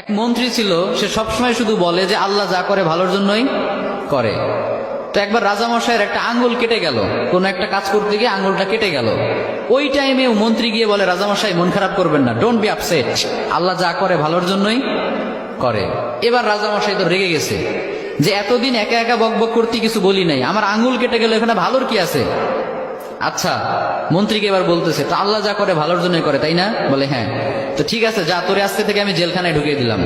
এক মন্ত্রী ছিল, সে সবসময় শুধু বলে যে আল্লাহ যা করে ভালোর জন্যই করে। তো একবার রাজামশাইয়ের একটা আঙ্গুল কেটে গেল, কোন একটা কাজ করতে গিয়ে আঙ্গুলটা কেটে গেল। ওই টাইমে মন্ত্রী গিয়ে বলে, রাজামশাই মন খারাপ করবেন না, ডোন্ট বি আপসেট, আল্লাহ যা করে ভালোর জন্যই করে। এবার রাজামশাই তো রেগে গেছে যে এতদিন একা একা বকবক করতে কিছু বলি নাই, আমার আঙ্গুল কেটে গেল, এখানে ভালোর কি আছে? আচ্ছা, মন্ত্রীকে এবার বলতেছে, তো আল্লাহ যা করে ভালোর জন্যই করে, তাই না? বলে হ্যাঁ। তো ঠিক আছে, যা, তোরে আজকে থেকে আমি জেলখানায় ঢুকিয়ে দিলাম।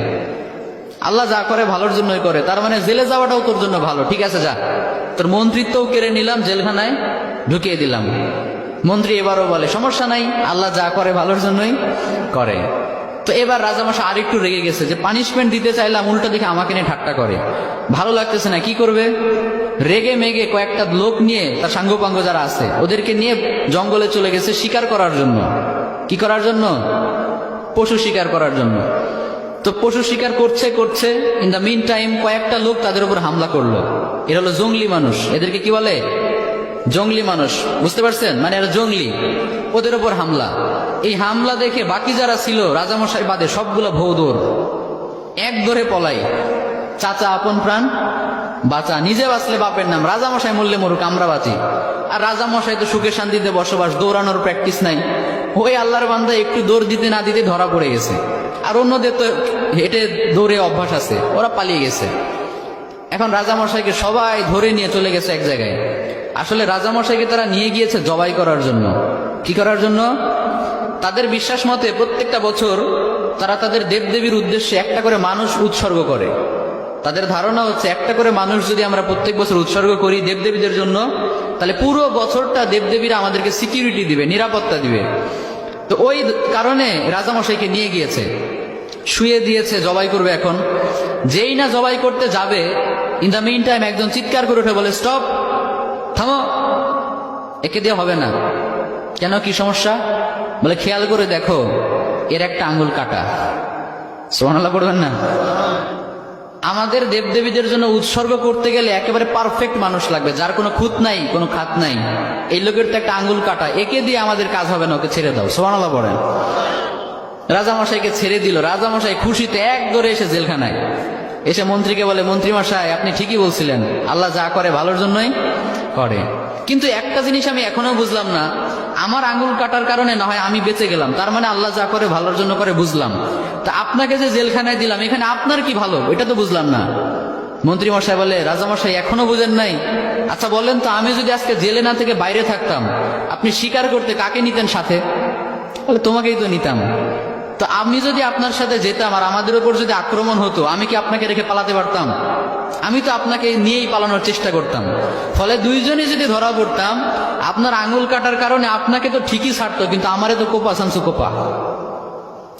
আল্লাহ যা করে ভালোর জন্যই করে, তার মানে জেলে যাওয়াটাও তোর জন্য ভালো। ঠিক আছে, যা, তোর মন্ত্রিত্বও কেড়ে নিলাম, জেলখানায় ঢুকিয়ে দিলাম। মন্ত্রী এবারও বলে, সমস্যা নাই, আল্লাহ যা করে ভালোর জন্যই করে। তো এবার রাজামশাই আরেকটু রেগে গেছে যে পানিশমেন্ট দিতে চাইলাম, উল্টো দেখে আমাকে নিয়ে ঠাট্টা করে, ভালো লাগতেছে না, কি করবে? রেগে মেগে কয়েকটা লোক নিয়ে, তার সাঙ্গপাঙ্গ যারা আছে ওদেরকে নিয়ে জঙ্গলে চলে গেছে শিকার করার জন্য। কি করার জন্য? পশু শিকার করার জন্য। তো পশু শিকার করছে করছে, ইন দ্য মিন টাইম কয়েকটা লোক তাদের উপর হামলা করলো। এরা হলো জঙ্গলি মানুষ, এদেরকে কি বলে? জঙ্গলি মানুষ, বুঝতে পারছেন? মানে এরা জঙ্গলি, ওদের উপর হামলা। এই হামলা দেখে বাকি যারা ছিল রাজামশাই বাদে সবগুলো ভৌ দৌড়, এক দৌড়ে পলাই। চাচা আপন প্রাণ বাঁচা, নিজে বাঁচলে বাপের নাম, রাজামশাই মরলে মরুক, আমরা বাঁচি। আর রাজামশাই তো সুখে শান্তিতে বসবাস, দৌড়ানোর প্র্যাকটিস নাই। ওই আল্লাহর বান্দা একটু দৌড় দিতে না দিতে ধরা পড়ে গেছে। আর অন্যদের তো হেঁটে দৌড়ে অভ্যাস আছে, ওরা পালিয়ে গেছে। এখন রাজামশাইকে সবাই ধরে নিয়ে চলে গেছে এক জায়গায়। আসলে রাজামশাইকে তারা নিয়ে গিয়েছে জবাই করার জন্য। কি করার জন্য? তাদের বিশ্বাস মতে প্রত্যেকটা বছর তারা তাদের দেবদেবীর উদ্দেশ্যে একটা করে মানুষ উৎসর্গ করে। তাদের ধারণা হচ্ছে একটা করে মানুষ যদি আমরা প্রত্যেক বছর উৎসর্গ করি দেবদেবীদের জন্য, তাহলে পুরো বছরটা দেবদেবীরা আমাদেরকে সিকিউরিটি দিবে, নিরাপত্তা দিবে। তো ওই কারণে রাজামশাইকে নিয়ে গিয়েছে, শুয়ে দিয়েছে, জবাই করবে। এখন যেই না জবাই করতে যাবে, ইন দ্য মিন টাইম একজন চিৎকার করে উঠে বলে, স্টপ, থামো, একে দিয়ে হবে না। কেন, কি সমস্যা? বলে, খেয়াল করে দেখো, এর একটা আঙ্গুল কাটা। সুবহানাল্লাহ পড়বেন না? আমাদের দেবদেবীদের জন্য উৎসর্গ করতে গেলে একেবারে পারফেক্ট মানুষ লাগবে, যার কোনো খুঁত নাই, কোনো খাত নাই। এই লোকের তো একটা আঙ্গুল কাটা, একে দিয়ে আমাদের কাজ হবে না, ওকে ছেড়ে দাও। সুবহানাল্লাহ পড়েন। রাজামশাইকে ছেড়ে দিল। রাজামশাই খুশিতে এক দৌড়ে এসে জেলখানায় এসে মন্ত্রীকে বলে, মন্ত্রী মশাই, আপনি ঠিকই বলছিলেন, আল্লাহ যা করে ভালোর জন্যই করে। কিন্তু একটা জিনিস আমি এখনো বুঝলাম না, আমার আঙ্গুল কাটার কারণে না হয় আমি বেঁচে গেলাম, তার মানে আল্লাহ যা করে ভালোর জন্য করে, বুঝলাম। তা আপনাকে যে জেলখানায় দিলাম, এখানে আপনার কি ভালো, এটা তো বুঝলাম না। মন্ত্রী মশাই বলে, রাজামশাই এখনো বুঝেন নাই? আচ্ছা বলেন তো, আমি যদি আজকে জেলে না থেকে বাইরে থাকতাম, আপনি শিকার করতে কাকে নিতেন সাথে? বলে, তোমাকেই তো নিতাম। তো আমি যদি আপনার সাথে যেতাম আর আমাদের উপর যদি আক্রমণ হতো, আমি কি আপনাকে রেখে পালাতে পারতাম? আমি তো আপনাকে নিয়েই পালানোর চেষ্টা করতাম। ফলে দুইজনই যদি ধরা পড়তাম, আপনার আঙ্গুল কাটার কারণে আপনাকে তো ঠিকই ছাড়তো, কিন্তু আমারে তো কোপা সানসু কোপা,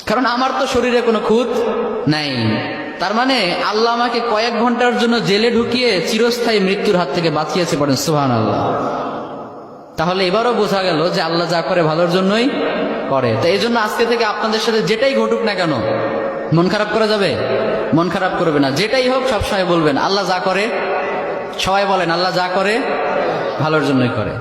কারণ আমার তো শরীরে কোনো খুঁত নাই। তার মানে আল্লাহ আমাকে কয়েক ঘন্টার জন্য জেলে ঢুকিয়ে চিরস্থায়ী মৃত্যুর হাত থেকে বাঁচিয়েছে। পড়েন সুবহানাল্লাহ। তাহলে এবারও বোঝা গেল যে আল্লাহ যা করে ভালোর জন্যই করে। তো এই জন্য আজকে থেকে আপনাদের সাথে যেটাই ঘটুক না কেন, মন খারাপ করা যাবে? মন খারাপ করবে না। যেটাই হোক সবসময় বলবেন আল্লাহ যা করে, সবাই বলেন আল্লাহ যা করে ভালোর জন্যই করে।